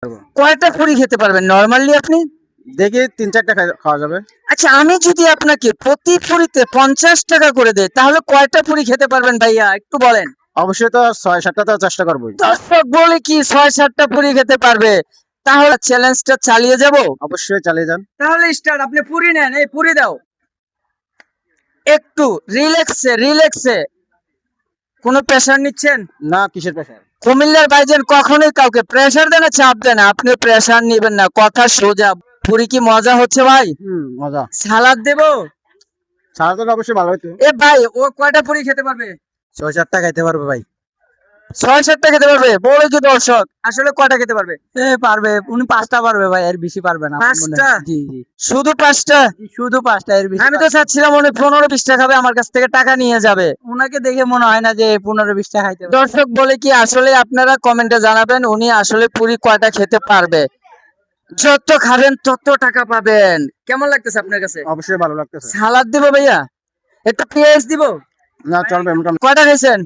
কয়টা পুরি খেতে পারবেন নরমালি আপনি? দেখি 3-4টা খাওয়া যাবে। আচ্ছা, আমি যদি আপনাকে প্রতি পুরিতে 50 টাকা করে দেই তাহলে কয়টা পুরি খেতে পারবেন ভাইয়া একটু বলেন। অবশ্যই তো 6-7টা তো চেষ্টা করবোই। দর্শক বলে কি 6-7টা পুরি খেতে পারবে? তাহলে চ্যালেঞ্জটা চালিয়ে যাব। অবশ্যই চালিয়ে যান। তাহলে স্টার্ট, আপনি পুরি নেন, এই পুরি দাও। একটু রিল্যাক্সে রিল্যাক্সে, কোনো প্রেসার নিচ্ছেন? না, কিসের প্রেশার? কুমিল্লার ভাইজান কখনোই কাউকে প্রেসার দেয় না, চাপ দেয় না, আপনি প্রেসার নিবেন না, কথা সোজা। পুরি কি মজা হচ্ছে ভাই? মজা। সালাদ দেবো? সালাদ তো অবশ্যই ভালো হতো। এ ভাই, ও কয়টা পুরি খেতে পারবে? 6-7টা খাইতে পারবে ভাই। 6-7টা খেতে পারবে বলে কি দর্শক? আসলে কয়টা খেতে পারবে? পারবে, উনি 5টা পারবে ভাই, এর বেশি পারবে না। 5টা? জি জি, শুধু 5টা? শুধু 5টা, এর বেশি। আমি তো চাচ্ছিলাম উনি 15-20টা খাবে, আমার কাছ থেকে টাকা নিয়ে যাবে। উনাকে দেখে মনে হয় না যে 15-20টা খাইতে পারবে। দর্শক বলে কি আসলে আপনারা কমেন্টে জানাবেন উনি আসলে পুরি কয়টা খেতে পারবে। যত খাবেন তত টাকা পাবেন। কেমন লাগতেছে আপনার কাছে? অবশ্যই ভালো লাগতেছে। সালাদ দিব ভাইয়া? একটু পেঁয়াজ দিব? না, চলবে মোটামুটি। কয়টা খাইছেন?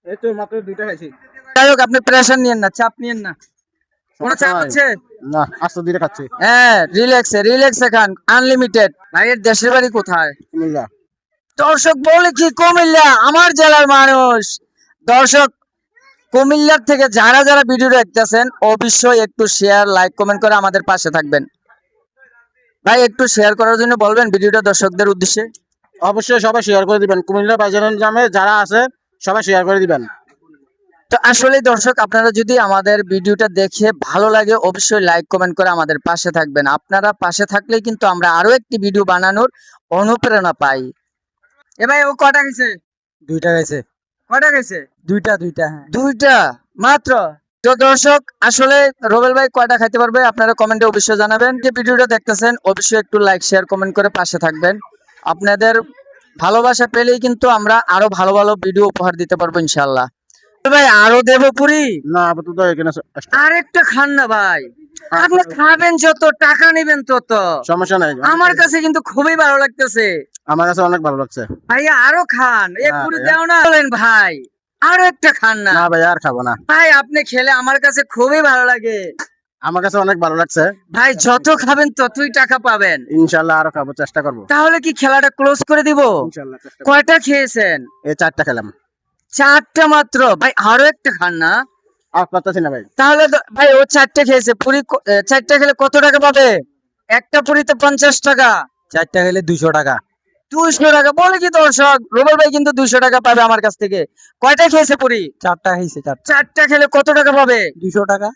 এই তো মাত্র 2টা খাইছি। যাই হোক, আপনি প্রেশার নিয়েন না, চাপ নিয়েন না। কোনো চাপ হচ্ছে? না, আস্তে ধীরে খাচ্ছি। হ্যাঁ, রিল্যাক্সে রিল্যাক্সে খান, আনলিমিটেড। ভাইয়ের দেশের বাড়ি কোথায়? কুমিল্লা। দর্শক বলে কি কুমিল্লা, আমার জেলার মানুষ। দর্শক, কুমিল্লার থেকে যারা যারা ভিডিও দেখতেছেন অবশ্যই একটু শেয়ার, লাইক, কমেন্ট করে আমাদের পাশে থাকবেন। ভাই একটু শেয়ার করার জন্য বলবেন ভিডিওটা দর্শকদের উদ্দেশ্যে। অবশ্যই সবাই শেয়ার করে দিবেন, কুমিল্লা বাজারের নামে যারা আছে সবাই শেয়ার করে দিবেন। তো আসলে দর্শক, আপনারা যদি আমাদের ভিডিওটা দেখে ভালো লাগে অবশ্যই লাইক কমেন্ট করে আমাদের পাশে থাকবেন। আপনারা পাশে থাকলেই কিন্তু আমরা আরো একটি ভিডিও বানানোর অনুপ্রেরণা পাই। এ ভাই, ও কয়টা গেছে? 2টা খাইছে। কয়টা গেছে? 2টা। হ্যাঁ, 2টা মাত্র? তো দর্শক, আসলে রবেল ভাই কয়টা খাইতে পারবে আপনারা কমেন্টে অবশ্যই জানাবেন। যে ভিডিওটা দেখতেছেন অবশ্যই একটু লাইক, শেয়ার, কমেন্ট করে পাশে থাকবেন। আপনাদের ভালোবাসা পেলেই কিন্তু আমরা আরো ভালো ভালো ভিডিও উপহার দিতে পারবো ইনশাআল্লাহ। ভাই আরো দেবো পুরি? না, আপাতত এখানে আরেকটা খান না ভাই, আপনি খাবেন যত টাকা নেবেন তত। সমস্যা নাই। আমার কাছে কিন্তু খুবই ভালো লাগতেছে। আমার কাছে অনেক ভালো লাগছে। ভাইয়া আরো খান, এক না পুরি ভাইয়া। দাও না। বলেন ভাই, আরো একটা খান না? না ভাই, আর খাবো না। ভাই আপনি খেলে আমার কাছে খুবই ভালো লাগে। আমার কাছে অনেক ভালো লাগছে। ভাই যত খাবেন ততই টাকা পাবেন। ইনশাআল্লাহ আরো খাবো, চেষ্টা করবো। তাহলে কি খেলাটা ক্লোজ করে দিব? ইনশাআল্লাহ চেষ্টা করবো। কয়টা খেয়েছেন? এই 4টা খেলাম। 4টা মাত্র? ভাই আরো একটা খান না? আর পারতাছি না ভাই। তাহলে ভাই ও 4টা খেয়েছে, পুরি 4টা খেলে কত টাকা পাবে? একটা পুরিতে 50 টাকা। 4টা খেলে 200 টাকা। 200 টাকা বলে কি দর্শক? রুবেল ভাই কিন্তু 200 টাকা পাবে আমার কাছ থেকে। কয়টা খেয়েছে পুরি? 4টা খাইছে। 4টা। 4টা খেলে কত টাকা পাবে? 200 টাকা।